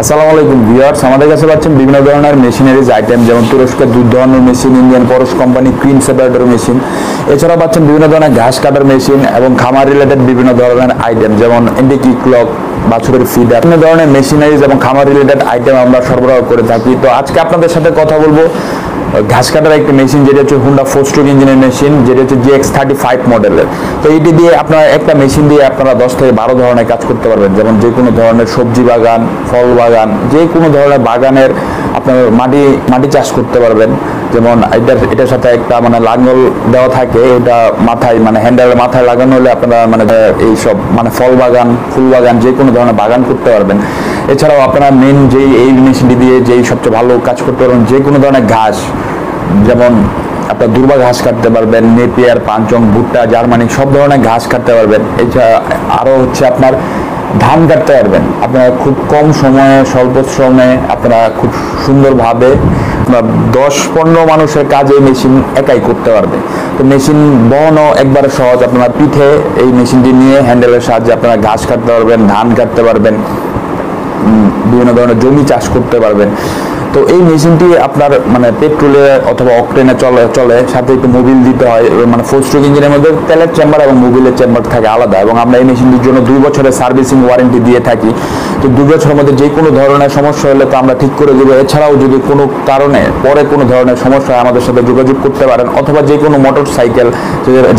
আসসালামু আলাইকুম ভিউয়ার্স, আমাদের কাছে পাচ্ছেন বিভিন্ন ধরনের মেশিনারিজ আইটেম, যেমন তুরস্কের দুধ ধোয়ানোর মেশিন, ইন্ডিয়ান পরশ কোম্পানি ক্রিম সেপারেটর মেশিন। এছাড়াও পাচ্ছেন বিভিন্ন ধরনের ঘাস কাটার মেশিন এবং খামার রিলেটেড বিভিন্ন ধরনের আইটেম, যেমন ইন্ডিকি ক্লক, বাছুরের ফিডার, বিভিন্ন ধরনের মেশিনারিজ এবং খামার রিলেটেড আইটেম আমরা সরবরাহ করে থাকি। তো আজকে আপনাদের সাথে কথা বলবো ঘাস কাটার একটি মেশিন, যেটা হচ্ছে হুন্ডা 4-স্ট্রোক ইঞ্জিনের মেশিন, যেটা হচ্ছে GX35 মডেলের। তো এইটি দিয়ে আপনারা একটা মেশিন দিয়ে আপনারা 10 থেকে 12 ধরনের কাজ করতে পারবেন, যেমন যে কোনো ধরনের সবজি বাগান, ফল বাগান, যে কোনো ধরনের বাগানের আপনার মাটি চাষ করতে পারবেন। যেমন এটার সাথে একটা মানে লাঙ্গল দেওয়া থাকে, এটা মাথায় মানে হ্যান্ডেলের মাথায় লাগানো হলে আপনারা মানে এইসব মানে ফল বাগান, ফুল বাগান, যে কোনো ধরনের বাগান করতে পারবেন। এছাড়াও আপনারা মেন যেই এই মেশিনটি দিয়ে যেই সবচেয়ে ভালো কাজ করতে পারবেন, যে কোনো ধরনের ঘাস, যেমন আপনার দুর্বা ঘাস কাটতে পারবেন, নেপিয়ার, পাঞ্চং, ভুট্টা, জার্মানি, সব ধরনের ঘাস কাটতে পারবেন। এছাড়া আরও হচ্ছে আপনার ধান কাটতে পারবেন। আপনারা খুব কম সময়ে, স্বল্প শ্রমে আপনারা খুব সুন্দরভাবে 10-15 মানুষের কাজ এই মেশিন একাই করতে পারবে। তো মেশিন বহনও একবারে সহজ। আপনারা পিঠে এই মেশিনটি নিয়ে হ্যান্ডেলের সাহায্যে আপনারা ঘাস কাটতে পারবেন, ধান কাটতে পারবেন, বিভিন্ন ধরনের জমি চাষ করতে পারবেন। তো এই মেশিনটি আপনার মানে পেট্রোলে অথবা অকটেনে চলে, সাথে একটু মোবিল দিতে হয়। মানে 4-স্ট্রোক ইঞ্জিনের মধ্যে তেলের চেম্বার এবং মোবিলের চেম্বার থাকে আলাদা, এবং আমরা এই মেশিনটির জন্য 2 বছরের সার্ভিসিং ওয়ারেন্টি দিয়ে থাকি। তো 2 বছরের মধ্যে যে কোনো ধরনের সমস্যা হলে তো আমরা ঠিক করে দেবো। এছাড়াও যদি কোনো কারণে পরে কোনো ধরনের সমস্যা হয়, আমাদের সাথে যোগাযোগ করতে পারেন, অথবা যে কোনো মোটর সাইকেল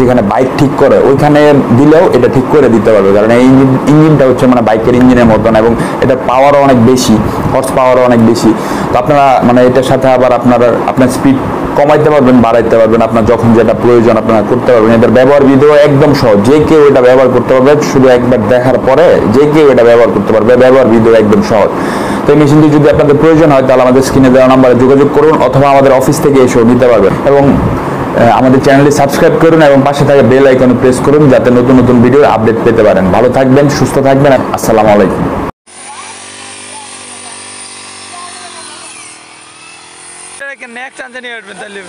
যেখানে বাইক ঠিক করে ওইখানে দিলেও এটা ঠিক করে দিতে পারবে। কারণ এই ইঞ্জিনটা হচ্ছে মানে বাইকের ইঞ্জিনের মতন, এবং এটার পাওয়ারও অনেক বেশি, হর্স পাওয়ারও অনেক বেশি। তো আপনারা মানে এটার সাথে আবার আপনার স্পিড কমাইতে পারবেন, বাড়াইতে পারবেন, আপনার যখন যেটা প্রয়োজন আপনারা করতে পারবেন। এটার ব্যবহার বিধিও একদম সহজ, যে কেউ এটা ব্যবহার করতে পারবে। শুধু একবার দেখার পরে যে কেউ এটা ব্যবহার করতে পারবে, ব্যবহার বিধিও একদম সহজ। তো এই মেশিনটি যদি আপনাদের প্রয়োজন হয়, তাহলে আমাদের স্ক্রিনে দেওয়া নাম্বারে যোগাযোগ করুন, অথবা আমাদের অফিস থেকে এসেও নিতে পারবেন। এবং আমাদের চ্যানেলটি সাবস্ক্রাইব করুন এবং পাশে থাকা বেল আইকনে প্রেস করুন, যাতে নতুন নতুন ভিডিওর আপডেট পেতে পারেন। ভালো থাকবেন, সুস্থ থাকবেন। আসসালামু আলাইকুম। নেক্সট টানজানি উঠবেন তাহলে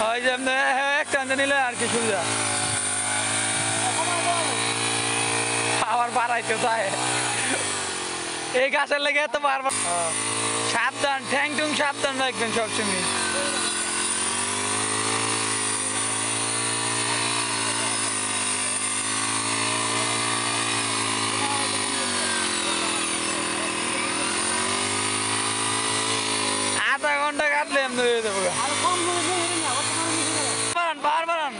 হয় যে আপনি এক টানজানি নিলে আর কি সুবিধা আবার বাড়াইতে চায় এই গাছের লেগে তো বারবার। সাবধান, ঠ্যাং টুং সাবধান রাখবেন সবসময়। আধা ঘন্টা কাটলে আমি ধরে দেবো। বাড়ান বাড়ান।